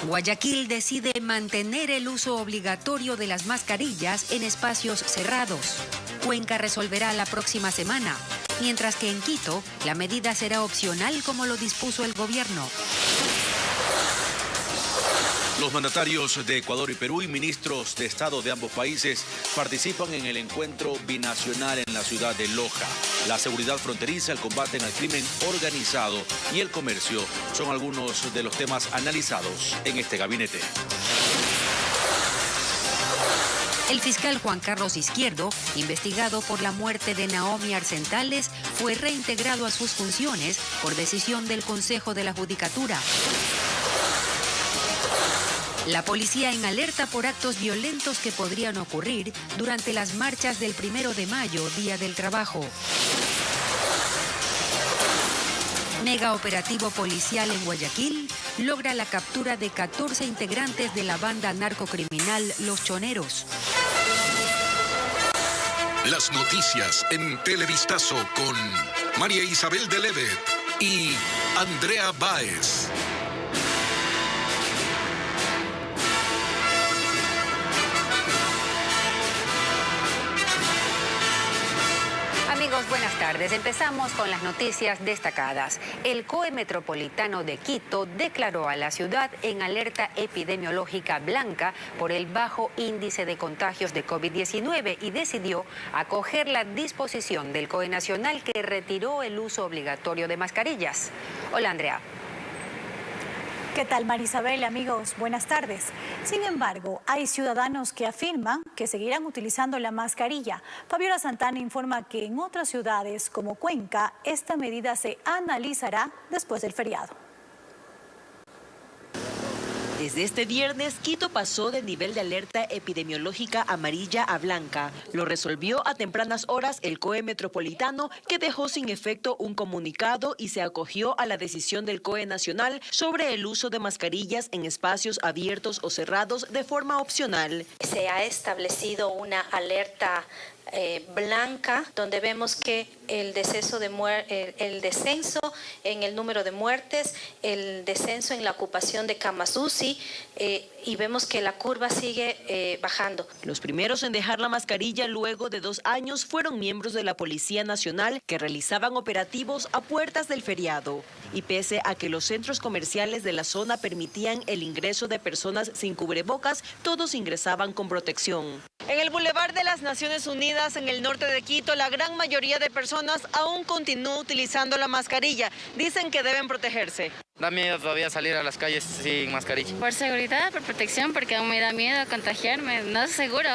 Guayaquil decide mantener el uso obligatorio de las mascarillas en espacios cerrados. Cuenca resolverá la próxima semana, mientras que en Quito la medida será opcional como lo dispuso el gobierno. Los mandatarios de Ecuador y Perú y ministros de Estado de ambos países participan en el encuentro binacional en la ciudad de Loja. La seguridad fronteriza, el combate al crimen organizado y el comercio son algunos de los temas analizados en este gabinete. El fiscal Juan Carlos Izquierdo, investigado por la muerte de Naomi Arcentales, fue reintegrado a sus funciones por decisión del Consejo de la Judicatura. La policía en alerta por actos violentos que podrían ocurrir durante las marchas del 1 de mayo, Día del Trabajo. Mega operativo policial en Guayaquil logra la captura de 14 integrantes de la banda narcocriminal Los Choneros. Las noticias en Televistazo con María Isabel de Levet y Andrea Báez. Amigos, buenas tardes. Empezamos con las noticias destacadas. El COE Metropolitano de Quito declaró a la ciudad en alerta epidemiológica blanca por el bajo índice de contagios de COVID-19 y decidió acoger la disposición del COE Nacional que retiró el uso obligatorio de mascarillas. Hola, Andrea. ¿Qué tal, Marisabel? Amigos, buenas tardes. Sin embargo, hay ciudadanos que afirman que seguirán utilizando la mascarilla. Fabiola Santana informa que en otras ciudades como Cuenca, esta medida se analizará después del feriado. Desde este viernes, Quito pasó de nivel de alerta epidemiológica amarilla a blanca. Lo resolvió a tempranas horas el COE Metropolitano, que dejó sin efecto un comunicado y se acogió a la decisión del COE Nacional sobre el uso de mascarillas en espacios abiertos o cerrados de forma opcional. Se ha establecido una alerta blanca, donde vemos que el descenso en el número de muertes, el descenso en la ocupación de camas UCI, y vemos que la curva sigue bajando. Los primeros en dejar la mascarilla luego de 2 años fueron miembros de la Policía Nacional que realizaban operativos a puertas del feriado. Y pese a que los centros comerciales de la zona permitían el ingreso de personas sin cubrebocas, todos ingresaban con protección. En el Boulevard de las Naciones Unidas, en el norte de Quito, la gran mayoría de personas aún continúa utilizando la mascarilla. Dicen que deben protegerse. Da miedo todavía salir a las calles sin mascarilla. Por seguridad, por protección, porque aún me da miedo contagiarme, no es seguro.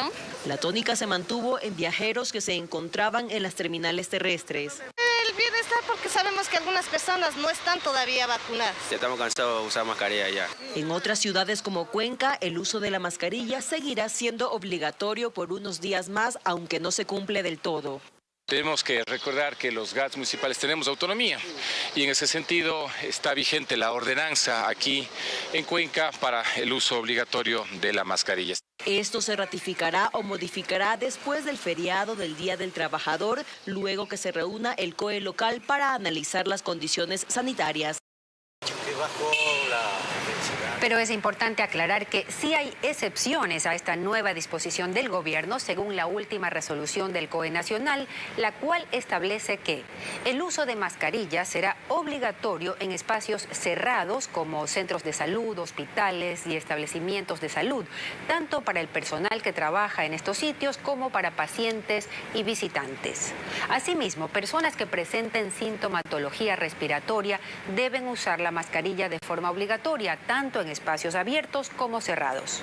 La tónica se mantuvo en viajeros que se encontraban en las terminales terrestres. El bienestar, porque sabemos que algunas personas no están todavía vacunadas. Ya estamos cansados de usar mascarilla ya. En otras ciudades como Cuenca, el uso de la mascarilla seguirá siendo obligatorio por unos días más, aunque no se cumple del todo. Tenemos que recordar que los GATS municipales tenemos autonomía y en ese sentido está vigente la ordenanza aquí en Cuenca para el uso obligatorio de la mascarilla. Esto se ratificará o modificará después del feriado del Día del Trabajador, luego que se reúna el COE local para analizar las condiciones sanitarias. Pero es importante aclarar que sí hay excepciones a esta nueva disposición del gobierno, según la última resolución del COE Nacional, la cual establece que el uso de mascarillas será obligatorio en espacios cerrados como centros de salud, hospitales y establecimientos de salud, tanto para el personal que trabaja en estos sitios como para pacientes y visitantes. Asimismo, personas que presenten sintomatología respiratoria deben usar la mascarilla de forma obligatoria, tanto en espacios abiertos como cerrados.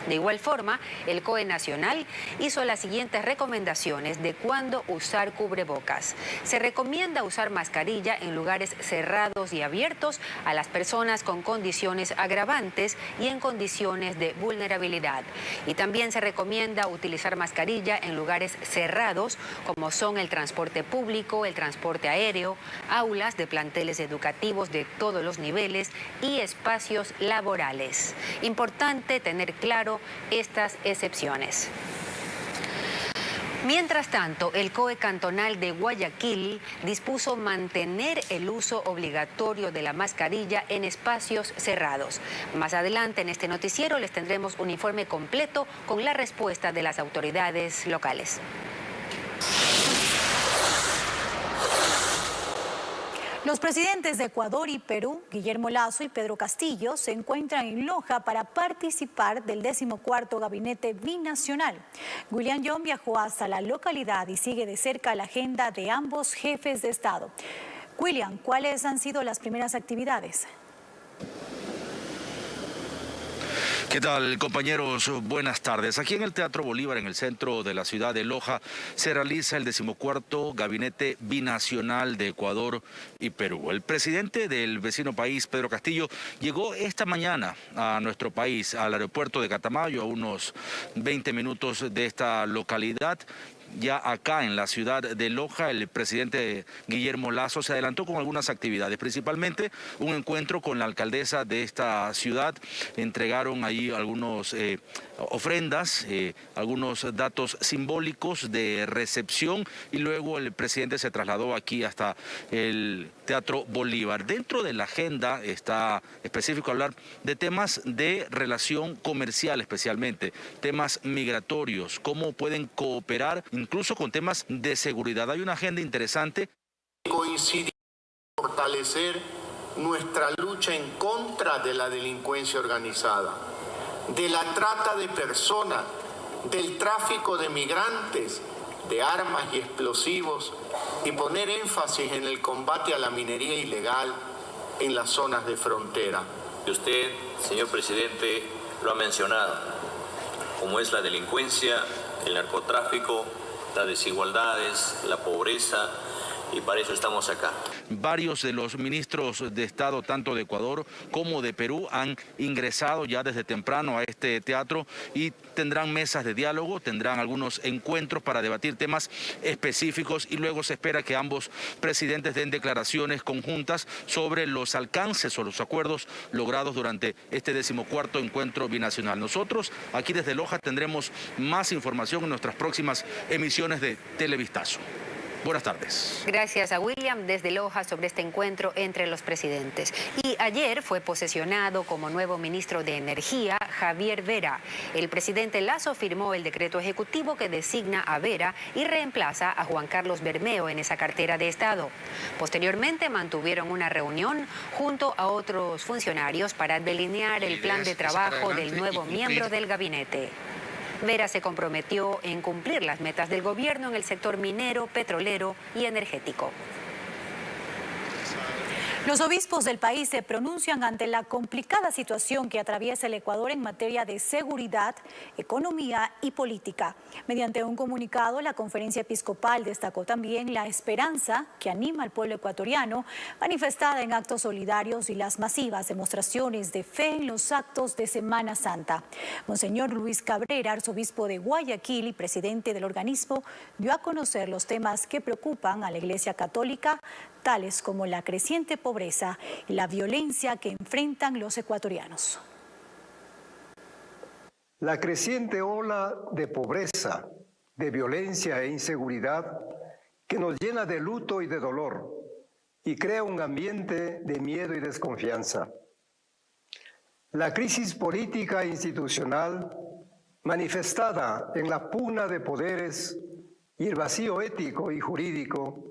De igual forma, el COE Nacional hizo las siguientes recomendaciones de cuándo usar cubrebocas. Se recomienda usar mascarilla en lugares cerrados y abiertos a las personas con condiciones agravantes y en condiciones de vulnerabilidad. Y también se recomienda utilizar mascarilla en lugares cerrados, como son el transporte público, el transporte aéreo, aulas de planteles educativos de todos los niveles y espacios laborales. Importante tener claro estas excepciones. Mientras tanto, el COE cantonal de Guayaquil dispuso mantener el uso obligatorio de la mascarilla en espacios cerrados. Más adelante en este noticiero les tendremos un informe completo con la respuesta de las autoridades locales. Los presidentes de Ecuador y Perú, Guillermo Lasso y Pedro Castillo, se encuentran en Loja para participar del 14º Gabinete Binacional. William Young viajó hasta la localidad y sigue de cerca la agenda de ambos jefes de Estado. William, ¿cuáles han sido las primeras actividades? ¿Qué tal, compañeros? Buenas tardes. Aquí en el Teatro Bolívar, en el centro de la ciudad de Loja, se realiza el 14º Gabinete Binacional de Ecuador y Perú. El presidente del vecino país, Pedro Castillo, llegó esta mañana a nuestro país, al aeropuerto de Catamayo, a unos 20 minutos de esta localidad. Ya acá en la ciudad de Loja, el presidente Guillermo Lasso se adelantó con algunas actividades, principalmente un encuentro con la alcaldesa de esta ciudad. Entregaron ahí algunos ofrendas, algunos datos simbólicos de recepción y luego el presidente se trasladó aquí hasta el Teatro Bolívar. Dentro de la agenda está específico hablar de temas de relación comercial, especialmente temas migratorios, cómo pueden cooperar incluso con temas de seguridad. Hay una agenda interesante. Coincidir en fortalecer nuestra lucha en contra de la delincuencia organizada, de la trata de personas, del tráfico de migrantes, de armas y explosivos, y poner énfasis en el combate a la minería ilegal en las zonas de frontera. Usted, señor presidente, lo ha mencionado, como es la delincuencia, el narcotráfico, las desigualdades, la pobreza, y para eso estamos acá. Varios de los ministros de Estado, tanto de Ecuador como de Perú, han ingresado ya desde temprano a este teatro y tendrán mesas de diálogo, tendrán algunos encuentros para debatir temas específicos y luego se espera que ambos presidentes den declaraciones conjuntas sobre los alcances o los acuerdos logrados durante este 14º encuentro binacional. Nosotros aquí desde Loja tendremos más información en nuestras próximas emisiones de Televistazo. Buenas tardes. Gracias a William desde Loja sobre este encuentro entre los presidentes. Y ayer fue posesionado como nuevo ministro de Energía Javier Vera. El presidente Lasso firmó el decreto ejecutivo que designa a Vera y reemplaza a Juan Carlos Bermeo en esa cartera de Estado. Posteriormente mantuvieron una reunión junto a otros funcionarios para delinear el plan de trabajo del nuevo miembro del gabinete. Vera se comprometió en cumplir las metas del gobierno en el sector minero, petrolero y energético. Los obispos del país se pronuncian ante la complicada situación que atraviesa el Ecuador en materia de seguridad, economía y política. Mediante un comunicado, la Conferencia Episcopal destacó también la esperanza que anima al pueblo ecuatoriano, manifestada en actos solidarios y las masivas demostraciones de fe en los actos de Semana Santa. Monseñor Luis Cabrera, arzobispo de Guayaquil y presidente del organismo, dio a conocer los temas que preocupan a la Iglesia Católica, tales como la creciente pobreza y la violencia que enfrentan los ecuatorianos. La creciente ola de pobreza, de violencia e inseguridad que nos llena de luto y de dolor y crea un ambiente de miedo y desconfianza. La crisis política e institucional manifestada en la pugna de poderes y el vacío ético y jurídico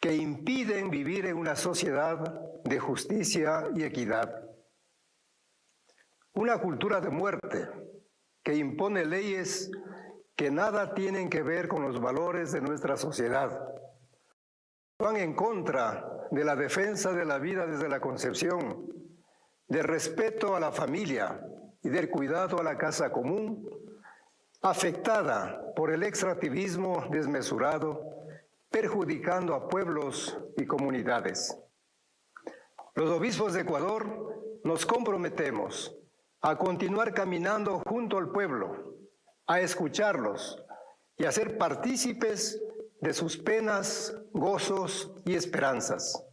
que impiden vivir en una sociedad de justicia y equidad. Una cultura de muerte que impone leyes que nada tienen que ver con los valores de nuestra sociedad. Van en contra de la defensa de la vida desde la concepción, del respeto a la familia y del cuidado a la casa común, afectada por el extractivismo desmesurado, perjudicando a pueblos y comunidades. Los obispos de Ecuador nos comprometemos a continuar caminando junto al pueblo, a escucharlos y a ser partícipes de sus penas, gozos y esperanzas.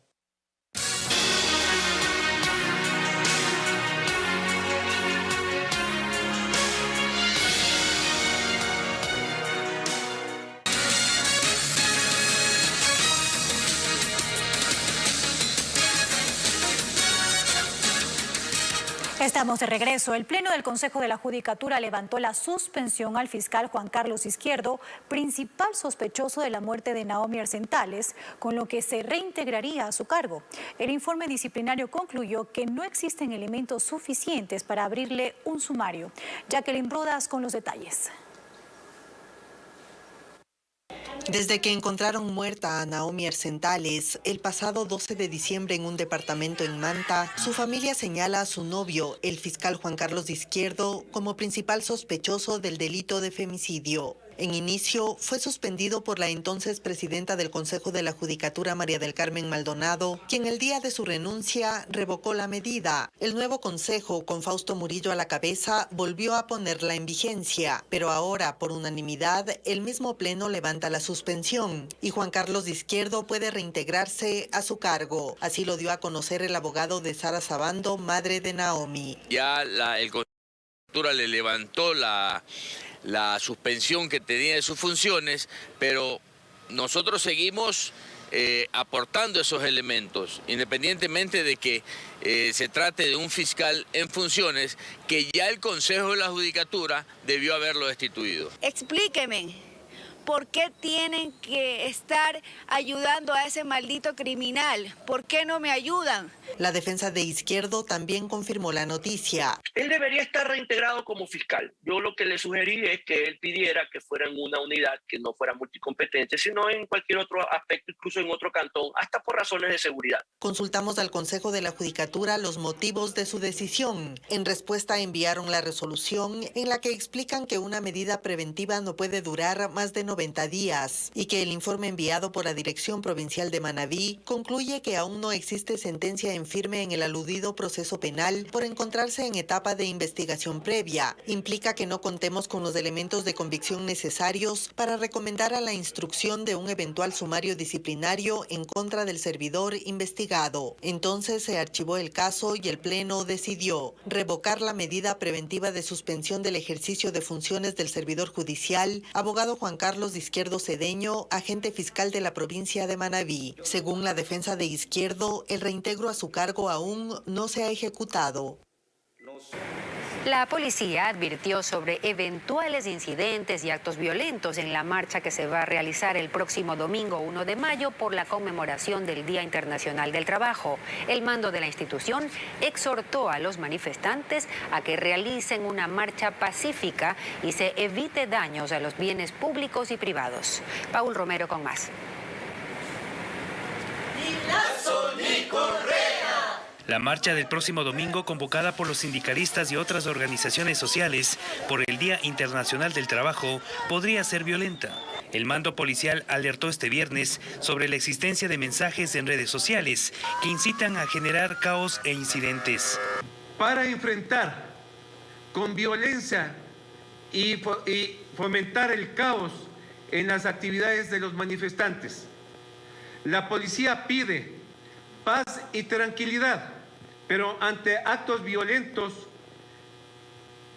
Estamos de regreso. El Pleno del Consejo de la Judicatura levantó la suspensión al fiscal Juan Carlos Izquierdo, principal sospechoso de la muerte de Naomi Arzentales, con lo que se reintegraría a su cargo. El informe disciplinario concluyó que no existen elementos suficientes para abrirle un sumario. Jacqueline Rodas con los detalles. Desde que encontraron muerta a Naomi Arzentales el pasado 12 de diciembre en un departamento en Manta, su familia señala a su novio, el fiscal Juan Carlos Izquierdo, como principal sospechoso del delito de femicidio. En inicio, fue suspendido por la entonces presidenta del Consejo de la Judicatura, María del Carmen Maldonado, quien el día de su renuncia revocó la medida. El nuevo consejo, con Fausto Murillo a la cabeza, volvió a ponerla en vigencia, pero ahora, por unanimidad, el mismo pleno levanta la suspensión y Juan Carlos Izquierdo puede reintegrarse a su cargo. Así lo dio a conocer el abogado de Sara Sabando, madre de Naomi. Ya el Consejo le levantó la suspensión que tenía de sus funciones, pero nosotros seguimos aportando esos elementos, independientemente de que se trate de un fiscal en funciones que ya el Consejo de la Judicatura debió haberlo destituido. Explíqueme, ¿por qué tienen que estar ayudando a ese maldito criminal? ¿Por qué no me ayudan? La defensa de Izquierdo también confirmó la noticia. Él debería estar reintegrado como fiscal. Yo lo que le sugerí es que él pidiera que fuera en una unidad que no fuera multicompetente, sino en cualquier otro aspecto, incluso en otro cantón, hasta por razones de seguridad. Consultamos al Consejo de la Judicatura los motivos de su decisión. En respuesta enviaron la resolución en la que explican que una medida preventiva no puede durar más de 90 días y que el informe enviado por la Dirección Provincial de Manabí concluye que aún no existe sentencia en firme en el aludido proceso penal por encontrarse en etapa de investigación previa. Implica que no contemos con los elementos de convicción necesarios para recomendar a la instrucción de un eventual sumario disciplinario en contra del servidor investigado. Entonces se archivó el caso y el Pleno decidió revocar la medida preventiva de suspensión del ejercicio de funciones del servidor judicial, abogado Juan Carlos Izquierdo Cedeño, agente fiscal de la provincia de Manabí. Según la defensa de Izquierdo, el reintegro a su cargo aún no se ha ejecutado. La policía advirtió sobre eventuales incidentes y actos violentos en la marcha que se va a realizar el próximo domingo 1 de mayo por la conmemoración del Día Internacional del Trabajo. El mando de la institución exhortó a los manifestantes a que realicen una marcha pacífica y se evite daños a los bienes públicos y privados. Paul Romero con más. Ni Lazo ni Correa. La marcha del próximo domingo, convocada por los sindicalistas y otras organizaciones sociales por el Día Internacional del Trabajo, podría ser violenta. El mando policial alertó este viernes sobre la existencia de mensajes en redes sociales que incitan a generar caos e incidentes. Para enfrentar con violencia y fomentar el caos en las actividades de los manifestantes, la policía pide paz y tranquilidad, pero ante actos violentos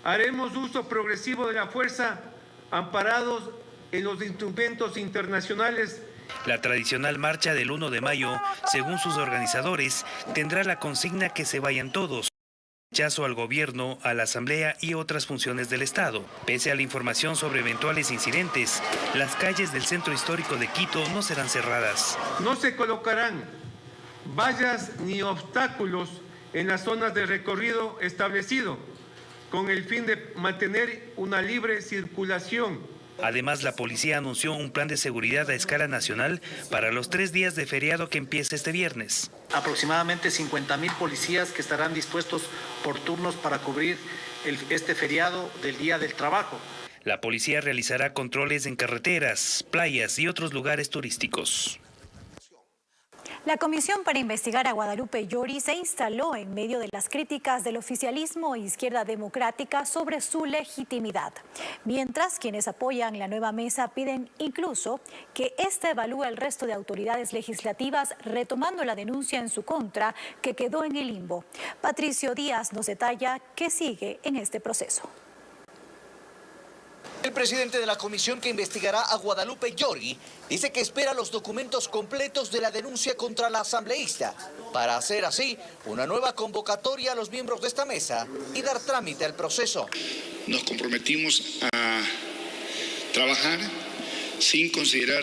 haremos uso progresivo de la fuerza amparados en los instrumentos internacionales. La tradicional marcha del 1 de mayo, según sus organizadores, tendrá la consigna que se vayan todos. Rechazo al gobierno, a la asamblea y otras funciones del Estado. Pese a la información sobre eventuales incidentes, las calles del centro histórico de Quito no serán cerradas. No se colocarán vallas ni obstáculos en las zonas de recorrido establecido, con el fin de mantener una libre circulación. Además, la policía anunció un plan de seguridad a escala nacional para los 3 días de feriado que empieza este viernes. Aproximadamente 50.000 policías que estarán dispuestos por turnos para cubrir este feriado del Día del Trabajo. La policía realizará controles en carreteras, playas y otros lugares turísticos. La Comisión para investigar a Guadalupe Llori se instaló en medio de las críticas del oficialismo e Izquierda Democrática sobre su legitimidad. Mientras quienes apoyan la nueva mesa piden incluso que ésta evalúe el resto de autoridades legislativas, retomando la denuncia en su contra que quedó en el limbo. Patricio Díaz nos detalla qué sigue en este proceso. El presidente de la comisión que investigará a Guadalupe Llori dice que espera los documentos completos de la denuncia contra la asambleísta para hacer así una nueva convocatoria a los miembros de esta mesa y dar trámite al proceso. Nos comprometimos a trabajar sin considerar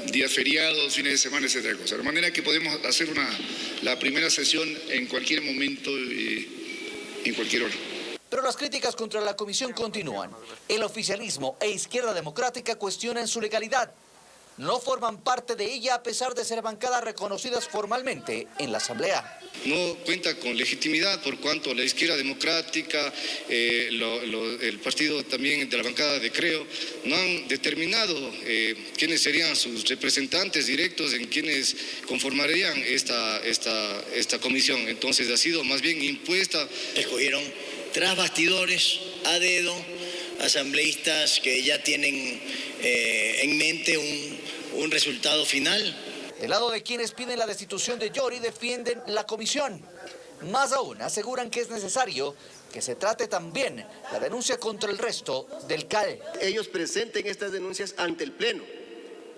días feriados, fines de semana, etcétera. De manera que podemos hacer la primera sesión en cualquier momento y en cualquier hora. Pero las críticas contra la comisión continúan. El oficialismo e Izquierda Democrática cuestionan su legalidad. No forman parte de ella a pesar de ser bancadas reconocidas formalmente en la Asamblea. No cuenta con legitimidad por cuanto la Izquierda Democrática, el partido también de la bancada de Creo, no han determinado quiénes serían sus representantes directos en quienes conformarían esta comisión. Entonces ha sido más bien impuesta. Escogieron tras bastidores, a dedo, asambleístas que ya tienen en mente un resultado final. Del lado de quienes piden la destitución de Llori defienden la comisión. Más aún, aseguran que es necesario que se trate también la denuncia contra el resto del CAL. Ellos presenten estas denuncias ante el Pleno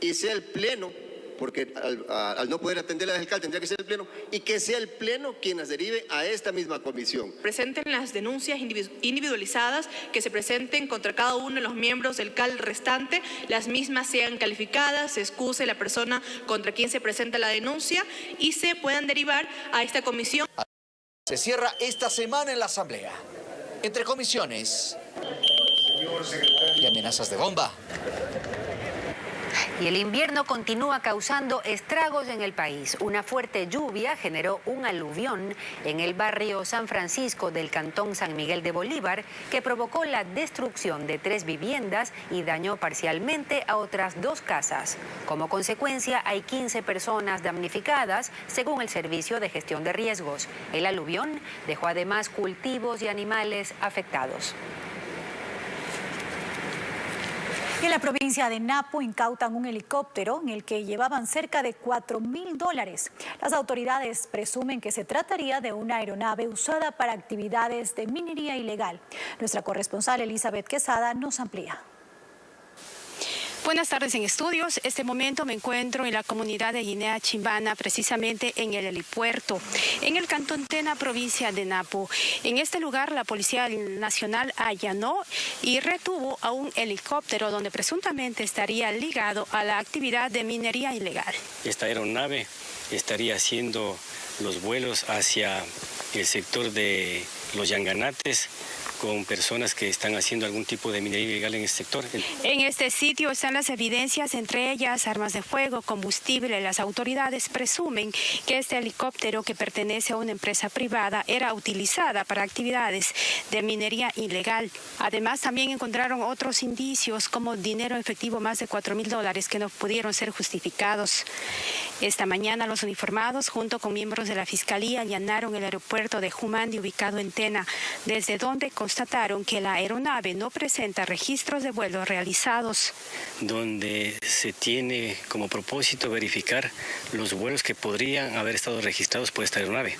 y sea el Pleno, porque al no poder atender la del CAL tendría que ser el Pleno, y que sea el Pleno quien las derive a esta misma comisión. Presenten las denuncias individualizadas que se presenten contra cada uno de los miembros del CAL restante, las mismas sean calificadas, se excuse la persona contra quien se presenta la denuncia y se puedan derivar a esta comisión. Se cierra esta semana en la Asamblea, entre comisiones y amenazas de bomba. Y el invierno continúa causando estragos en el país. Una fuerte lluvia generó un aluvión en el barrio San Francisco del cantón San Miguel de Bolívar que provocó la destrucción de 3 viviendas y dañó parcialmente a otras 2 casas. Como consecuencia, hay 15 personas damnificadas, según el Servicio de Gestión de Riesgos. El aluvión dejó además cultivos y animales afectados. En la provincia de Napo incautan un helicóptero en el que llevaban cerca de $4.000. Las autoridades presumen que se trataría de una aeronave usada para actividades de minería ilegal. Nuestra corresponsal Elizabeth Quesada nos amplía. Buenas tardes en estudios. Este momento me encuentro en la comunidad de Guinea Chimbana, precisamente en el helipuerto, en el cantón Tena, provincia de Napo. En este lugar la Policía Nacional allanó y retuvo a un helicóptero donde presuntamente estaría ligado a la actividad de minería ilegal. Esta aeronave estaría haciendo los vuelos hacia el sector de los Yanganates, con personas que están haciendo algún tipo de minería ilegal en este sector. En este sitio están las evidencias, entre ellas armas de fuego, combustible. Las autoridades presumen que este helicóptero, que pertenece a una empresa privada, era utilizada para actividades de minería ilegal. Además, también encontraron otros indicios como dinero efectivo, más de $4.000, que no pudieron ser justificados. Esta mañana los uniformados, junto con miembros de la Fiscalía, allanaron el aeropuerto de Jumandi, ubicado en Tena, desde donde constataron que la aeronave no presenta registros de vuelos realizados. Donde se tiene como propósito verificar los vuelos que podrían haber estado registrados por esta aeronave.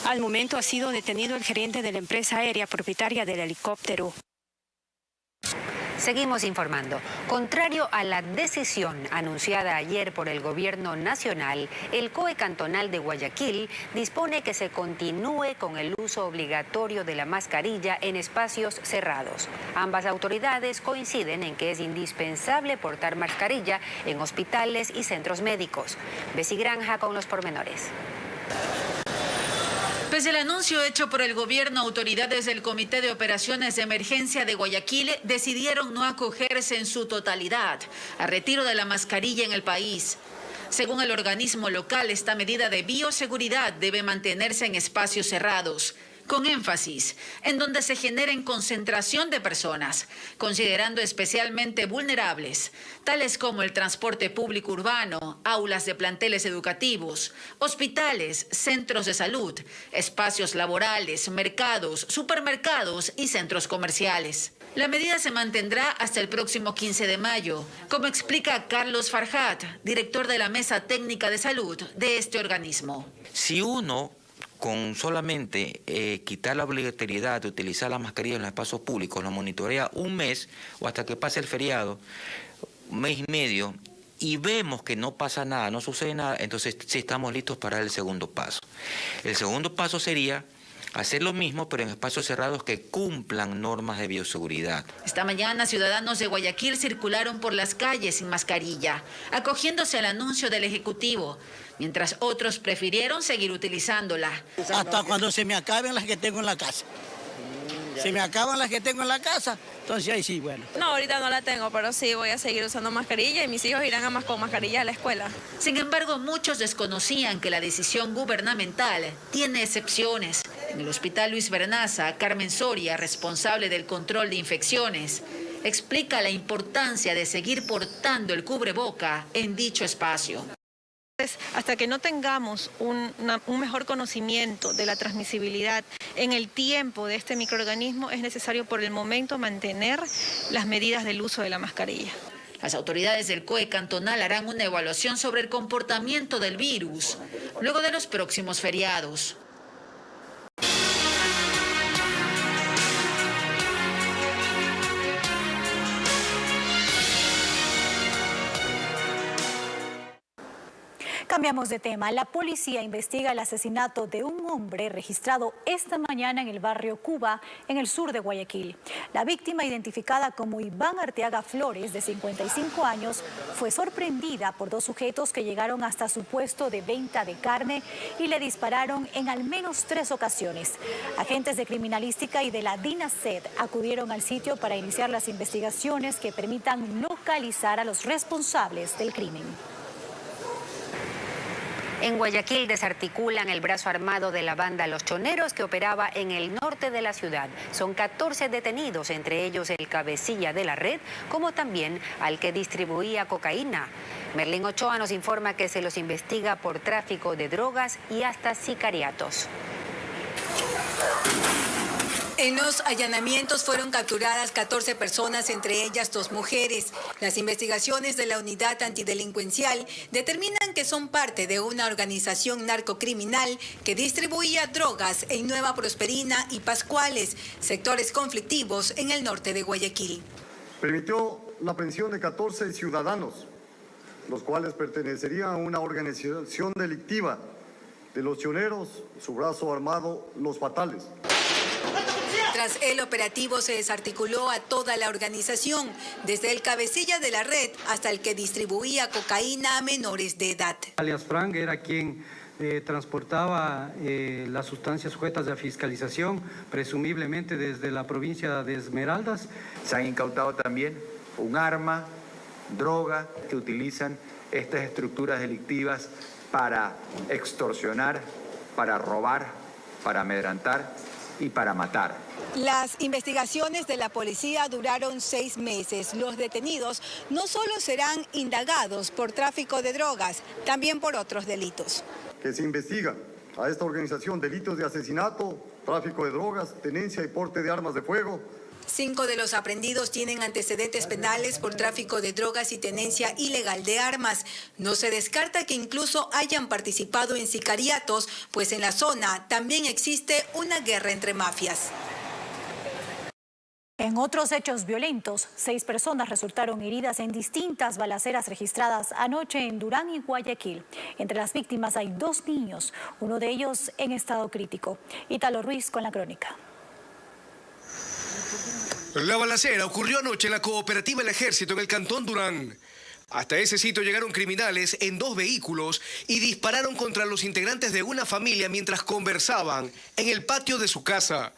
Al momento ha sido detenido el gerente de la empresa aérea propietaria del helicóptero. Seguimos informando. Contrario a la decisión anunciada ayer por el Gobierno Nacional, el COE Cantonal de Guayaquil dispone que se continúe con el uso obligatorio de la mascarilla en espacios cerrados. Ambas autoridades coinciden en que es indispensable portar mascarilla en hospitales y centros médicos. Bessie Granja con los pormenores. Pese al anuncio hecho por el gobierno, autoridades del Comité de Operaciones de Emergencia de Guayaquil decidieron no acogerse en su totalidad al retiro de la mascarilla en el país. Según el organismo local, esta medida de bioseguridad debe mantenerse en espacios cerrados, con énfasis en donde se generen concentración de personas, considerando especialmente vulnerables, tales como el transporte público urbano, aulas de planteles educativos, hospitales, centros de salud, espacios laborales, mercados, supermercados y centros comerciales. La medida se mantendrá hasta el próximo 15 de mayo, como explica Carlos Farhat, director de la Mesa Técnica de Salud de este organismo. Si uno con solamente quitar la obligatoriedad de utilizar la mascarilla en los espacios públicos, lo monitorea un mes o hasta que pase el feriado, un mes y medio, y vemos que no pasa nada, no sucede nada, entonces sí estamos listos para el segundo paso. El segundo paso sería hacer lo mismo, pero en espacios cerrados que cumplan normas de bioseguridad. Esta mañana, ciudadanos de Guayaquil circularon por las calles sin mascarilla, acogiéndose al anuncio del Ejecutivo, mientras otros prefirieron seguir utilizándola. Hasta cuando se me acaben las que tengo en la casa. Se me acaban las que tengo en la casa, entonces ahí sí, bueno. No, ahorita no la tengo, pero sí voy a seguir usando mascarilla y mis hijos irán con mascarilla a la escuela. Sin embargo, muchos desconocían que la decisión gubernamental tiene excepciones. En el Hospital Luis Bernaza, Carmen Soria, responsable del control de infecciones, explica la importancia de seguir portando el cubreboca en dicho espacio. Hasta que no tengamos un mejor conocimiento de la transmisibilidad en el tiempo de este microorganismo, es necesario por el momento mantener las medidas del uso de la mascarilla. Las autoridades del COE cantonal harán una evaluación sobre el comportamiento del virus luego de los próximos feriados. Cambiamos de tema. La policía investiga el asesinato de un hombre registrado esta mañana en el barrio Cuba, en el sur de Guayaquil. La víctima, identificada como Iván Arteaga Flores, de 55 años, fue sorprendida por dos sujetos que llegaron hasta su puesto de venta de carne y le dispararon en al menos 3 ocasiones. Agentes de criminalística y de la DINASED acudieron al sitio para iniciar las investigaciones que permitan localizar a los responsables del crimen. En Guayaquil desarticulan el brazo armado de la banda Los Choneros que operaba en el norte de la ciudad. Son 14 detenidos, entre ellos el cabecilla de la red, como también al que distribuía cocaína. Merlín Ochoa nos informa que se los investiga por tráfico de drogas y hasta sicariatos. En los allanamientos fueron capturadas 14 personas, entre ellas 2 mujeres. Las investigaciones de la Unidad Antidelincuencial determinan que son parte de una organización narcocriminal que distribuía drogas en Nueva Prosperina y Pascuales, sectores conflictivos en el norte de Guayaquil. Permitió la aprehensión de 14 ciudadanos, los cuales pertenecerían a una organización delictiva de Los Choneros, su brazo armado Los Fatales. Tras el operativo se desarticuló a toda la organización, desde el cabecilla de la red hasta el que distribuía cocaína a menores de edad. Alias Frank era quien transportaba las sustancias sujetas a fiscalización, presumiblemente desde la provincia de Esmeraldas. Se han incautado también un arma, droga que utilizan estas estructuras delictivas para extorsionar, para robar, para amedrentar y para matar. Las investigaciones de la policía duraron 6 meses. Los detenidos no solo serán indagados por tráfico de drogas, también por otros delitos. Que se investiga a esta organización delitos de asesinato, tráfico de drogas, tenencia y porte de armas de fuego. 5 de los aprehendidos tienen antecedentes penales por tráfico de drogas y tenencia ilegal de armas. No se descarta que incluso hayan participado en sicariatos, pues en la zona también existe una guerra entre mafias. En otros hechos violentos, 6 personas resultaron heridas en distintas balaceras registradas anoche en Durán y Guayaquil. Entre las víctimas hay 2 niños, uno de ellos en estado crítico. Ítalo Ruiz con la crónica. La balacera ocurrió anoche en la cooperativa El Ejército en el cantón Durán. Hasta ese sitio llegaron criminales en 2 vehículos y dispararon contra los integrantes de una familia mientras conversaban en el patio de su casa.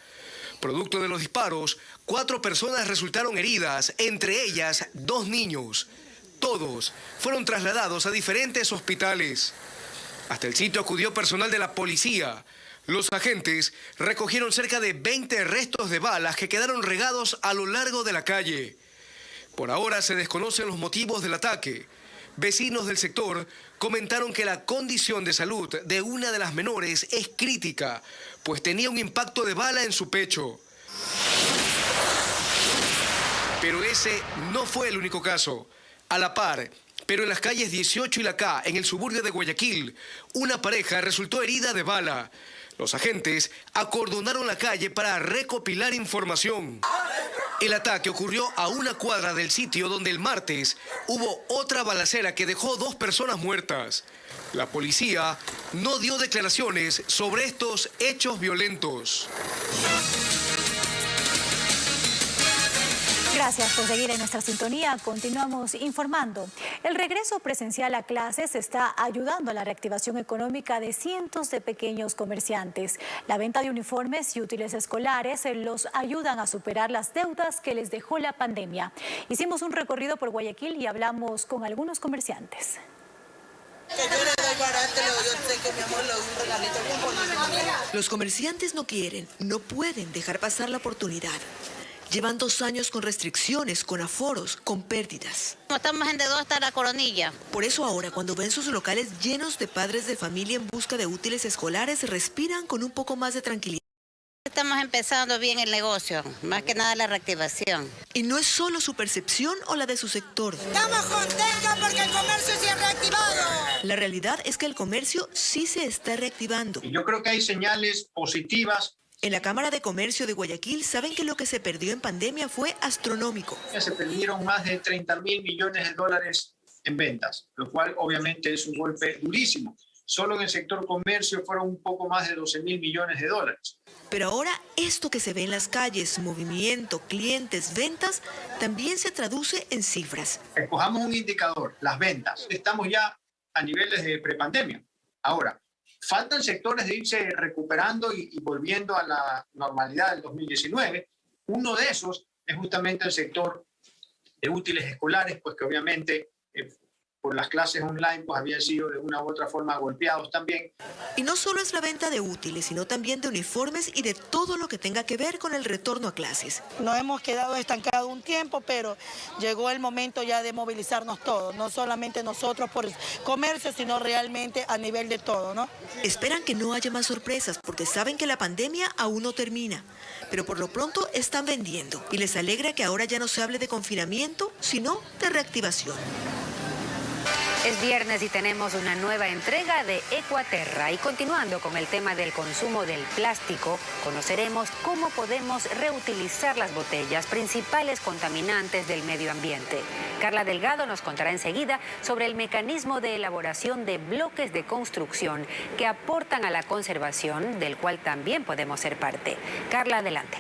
Producto de los disparos, 4 personas resultaron heridas, entre ellas 2 niños. Todos fueron trasladados a diferentes hospitales. Hasta el sitio acudió personal de la policía. Los agentes recogieron cerca de 20 restos de balas que quedaron regados a lo largo de la calle. Por ahora se desconocen los motivos del ataque. Vecinos del sector comentaron que la condición de salud de una de las menores es crítica, pues tenía un impacto de bala en su pecho. Pero ese no fue el único caso. A la par, pero en las calles 18 y La K, en el suburbio de Guayaquil, una pareja resultó herida de bala. Los agentes acordonaron la calle para recopilar información. El ataque ocurrió a una cuadra del sitio donde el martes hubo otra balacera que dejó 2 personas muertas. La policía no dio declaraciones sobre estos hechos violentos. Gracias por seguir en nuestra sintonía. Continuamos informando. El regreso presencial a clases está ayudando a la reactivación económica de cientos de pequeños comerciantes. La venta de uniformes y útiles escolares los ayudan a superar las deudas que les dejó la pandemia. Hicimos un recorrido por Guayaquil y hablamos con algunos comerciantes. Los comerciantes no quieren, no pueden dejar pasar la oportunidad. Llevan 2 años con restricciones, con aforos, con pérdidas. Estamos endeudados hasta la coronilla. Por eso ahora, cuando ven sus locales llenos de padres de familia en busca de útiles escolares, respiran con un poco más de tranquilidad. Estamos empezando bien el negocio, más que nada la reactivación. Y no es solo su percepción o la de su sector. Estamos contentos porque el comercio se ha reactivado. La realidad es que el comercio sí se está reactivando. Yo creo que hay señales positivas. En la Cámara de Comercio de Guayaquil saben que lo que se perdió en pandemia fue astronómico. Se perdieron más de 30.000 millones de dólares en ventas, lo cual obviamente es un golpe durísimo. Solo en el sector comercio fueron un poco más de 12.000 millones de dólares. Pero ahora esto que se ve en las calles, movimiento, clientes, ventas, también se traduce en cifras. Escojamos un indicador, las ventas. Estamos ya a niveles de prepandemia. Ahora, faltan sectores de irse recuperando y volviendo a la normalidad del 2019. Uno de esos es justamente el sector de útiles escolares, pues que obviamente por las clases online pues habían sido de una u otra forma golpeados también. Y no solo es la venta de útiles, sino también de uniformes y de todo lo que tenga que ver con el retorno a clases. Nos hemos quedado estancados un tiempo, pero llegó el momento ya de movilizarnos todos, no solamente nosotros por comercio, sino realmente a nivel de todo, ¿no? Esperan que no haya más sorpresas porque saben que la pandemia aún no termina, pero por lo pronto están vendiendo y les alegra que ahora ya no se hable de confinamiento, sino de reactivación. Es viernes y tenemos una nueva entrega de Ecuaterra y continuando con el tema del consumo del plástico, conoceremos cómo podemos reutilizar las botellas, principales contaminantes del medio ambiente. Carla Delgado nos contará enseguida sobre el mecanismo de elaboración de bloques de construcción que aportan a la conservación, del cual también podemos ser parte. Carla, adelante.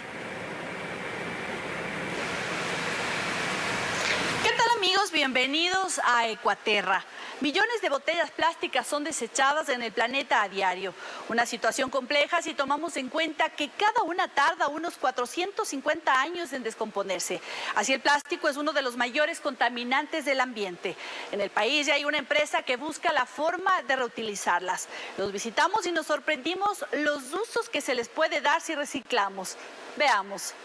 Amigos, bienvenidos a Ecuaterra. Millones de botellas plásticas son desechadas en el planeta a diario. Una situación compleja si tomamos en cuenta que cada una tarda unos 450 años en descomponerse. Así el plástico es uno de los mayores contaminantes del ambiente. En el país ya hay una empresa que busca la forma de reutilizarlas. Los visitamos y nos sorprendimos los usos que se les puede dar si reciclamos. Veamos.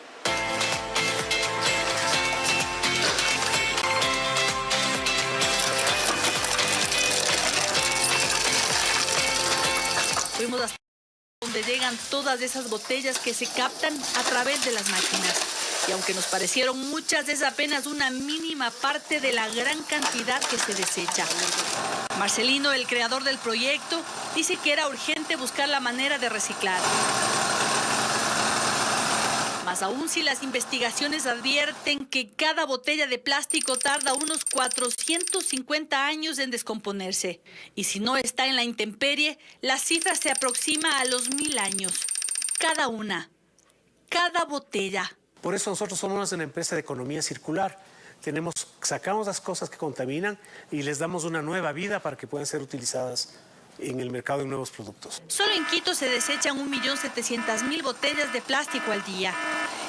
Fuimos hasta donde llegan todas esas botellas que se captan a través de las máquinas. Y aunque nos parecieron muchas, es apenas una mínima parte de la gran cantidad que se desecha. Marcelino, el creador del proyecto, dice que era urgente buscar la manera de reciclar. Más aún si las investigaciones advierten que cada botella de plástico tarda unos 450 años en descomponerse. Y si no está en la intemperie, la cifra se aproxima a los 1000 años. Cada una, cada botella. Por eso nosotros somos una empresa de economía circular. Sacamos las cosas que contaminan y les damos una nueva vida para que puedan ser utilizadas en el mercado de nuevos productos. Solo en Quito se desechan 1.700.000 botellas de plástico al día.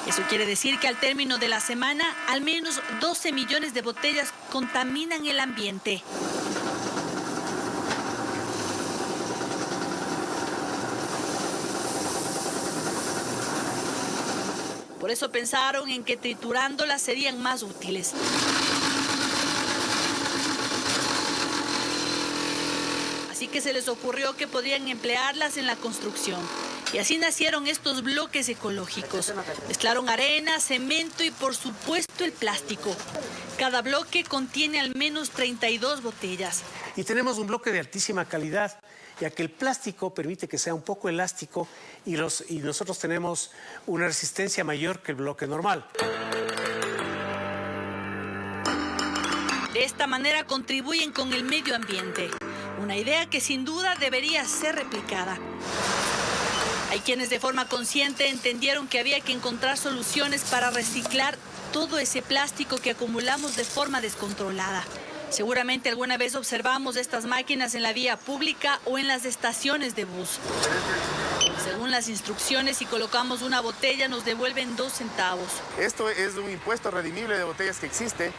Eso quiere decir que al término de la semana, al menos 12 millones de botellas contaminan el ambiente. Por eso pensaron en que triturándolas serían más útiles. Así que se les ocurrió que podrían emplearlas en la construcción. Y así nacieron estos bloques ecológicos. Mezclaron arena, cemento y por supuesto el plástico. Cada bloque contiene al menos 32 botellas. Y tenemos un bloque de altísima calidad ya que el plástico permite que sea un poco elástico y nosotros tenemos una resistencia mayor que el bloque normal. De esta manera contribuyen con el medio ambiente, una idea que sin duda debería ser replicada. Hay quienes de forma consciente entendieron que había que encontrar soluciones para reciclar todo ese plástico que acumulamos de forma descontrolada. Seguramente alguna vez observamos estas máquinas en la vía pública o en las estaciones de bus. Según las instrucciones, si colocamos una botella nos devuelven 2 centavos. Esto es un impuesto redimible de botellas que existe.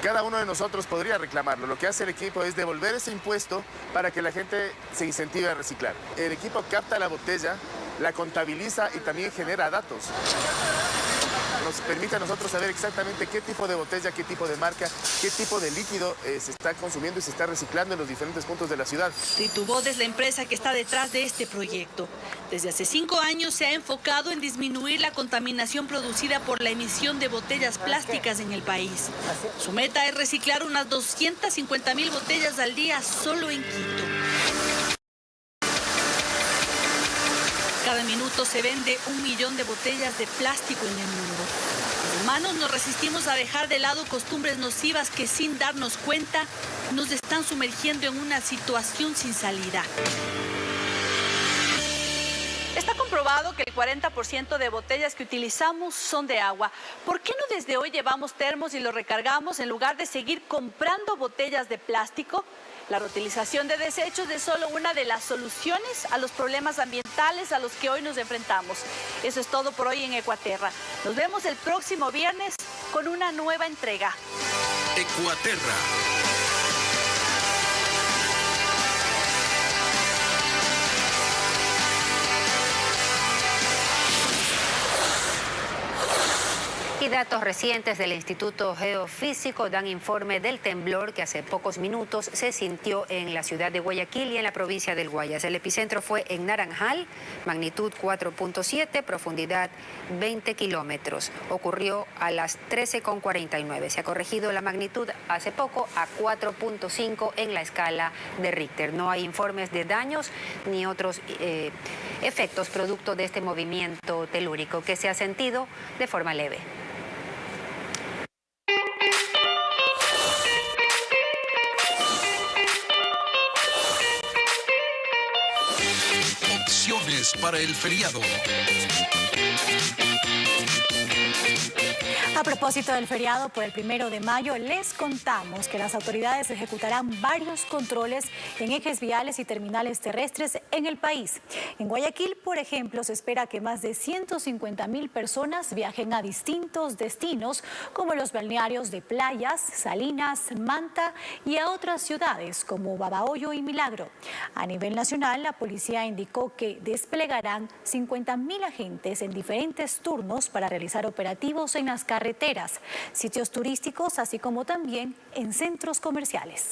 Cada uno de nosotros podría reclamarlo. Lo que hace el equipo es devolver ese impuesto para que la gente se incentive a reciclar. El equipo capta la botella, la contabiliza y también genera datos. Nos permite a nosotros saber exactamente qué tipo de botella, qué tipo de marca, qué tipo de líquido se está consumiendo y se está reciclando en los diferentes puntos de la ciudad. Ritubod es la empresa que está detrás de este proyecto. Desde hace 5 años se ha enfocado en disminuir la contaminación producida por la emisión de botellas plásticas en el país. Su meta es reciclar unas 250.000 botellas al día solo en Quito. Cada minuto se vende 1 millón de botellas de plástico en el mundo. Los humanos nos resistimos a dejar de lado costumbres nocivas que sin darnos cuenta nos están sumergiendo en una situación sin salida. Está comprobado que el 40% de botellas que utilizamos son de agua. ¿Por qué no desde hoy llevamos termos y los recargamos en lugar de seguir comprando botellas de plástico? La reutilización de desechos es solo una de las soluciones a los problemas ambientales a los que hoy nos enfrentamos. Eso es todo por hoy en Ecuaterra. Nos vemos el próximo viernes con una nueva entrega. Ecuaterra. Y datos recientes del Instituto Geofísico dan informe del temblor que hace pocos minutos se sintió en la ciudad de Guayaquil y en la provincia del Guayas. El epicentro fue en Naranjal, magnitud 4.7, profundidad 20 kilómetros. Ocurrió a las 13:49. Se ha corregido la magnitud hace poco a 4.5 en la escala de Richter. No hay informes de daños ni otros efectos producto de este movimiento telúrico que se ha sentido de forma leve. Opciones para el feriado. A propósito del feriado por el 1 de mayo, les contamos que las autoridades ejecutarán varios controles en ejes viales y terminales terrestres en el país. En Guayaquil, por ejemplo, se espera que más de 150.000 personas viajen a distintos destinos, como los balnearios de Playas, Salinas, Manta y a otras ciudades como Babahoyo y Milagro. A nivel nacional, la policía indicó que desplegarán 50.000 agentes en diferentes turnos para realizar operativos en las carreteras, sitios turísticos, así como también en centros comerciales.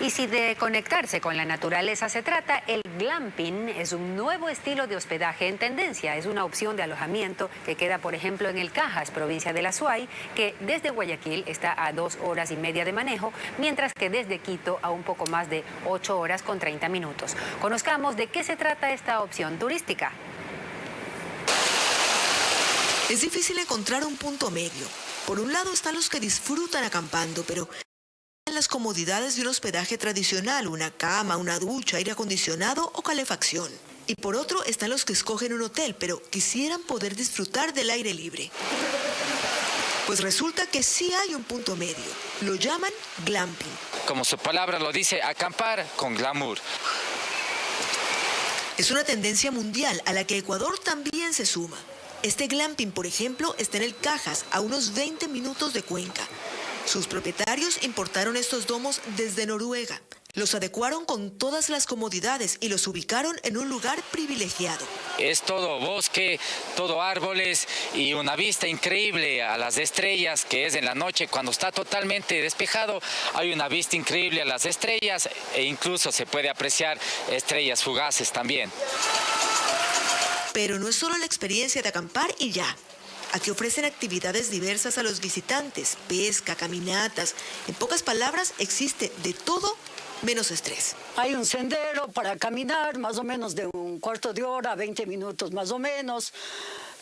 Y si de conectarse con la naturaleza se trata, el glamping es un nuevo estilo de hospedaje en tendencia. Es una opción de alojamiento que queda, por ejemplo, en el Cajas, provincia de La Suay, que desde Guayaquil está a 2 horas y media de manejo, mientras que desde Quito a un poco más de 8 horas con 30 minutos. Conozcamos de qué se trata esta opción turística. Es difícil encontrar un punto medio. Por un lado están los que disfrutan acampando, pero las comodidades de un hospedaje tradicional, una cama, una ducha, aire acondicionado o calefacción. Y por otro están los que escogen un hotel, pero quisieran poder disfrutar del aire libre. Pues resulta que sí hay un punto medio. Lo llaman glamping. Como su palabra lo dice, acampar con glamour. Es una tendencia mundial a la que Ecuador también se suma. Este glamping, por ejemplo, está en el Cajas, a unos 20 minutos de Cuenca. Sus propietarios importaron estos domos desde Noruega. Los adecuaron con todas las comodidades y los ubicaron en un lugar privilegiado. Es todo bosque, todo árboles y una vista increíble a las estrellas, que es en la noche cuando está totalmente despejado. Hay una vista increíble a las estrellas e incluso se puede apreciar estrellas fugaces también. Pero no es solo la experiencia de acampar y ya. Aquí ofrecen actividades diversas a los visitantes, pesca, caminatas. En pocas palabras, existe de todo menos estrés. Hay un sendero para caminar, más o menos de un cuarto de hora, 20 minutos más o menos,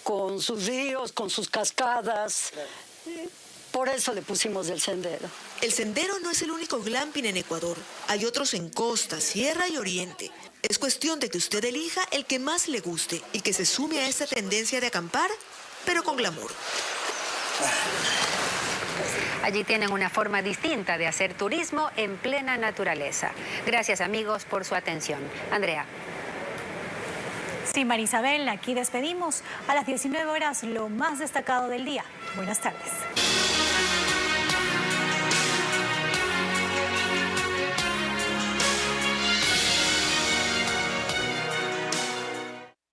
con sus ríos, con sus cascadas. Por eso le pusimos el sendero. El sendero no es el único glamping en Ecuador. Hay otros en costa, sierra y oriente. Es cuestión de que usted elija el que más le guste y que se sume a esta tendencia de acampar, pero con glamour. Allí tienen una forma distinta de hacer turismo en plena naturaleza. Gracias, amigos, por su atención. Andrea. Sí, Marisabel, aquí despedimos. A las 19 horas, lo más destacado del día. Buenas tardes.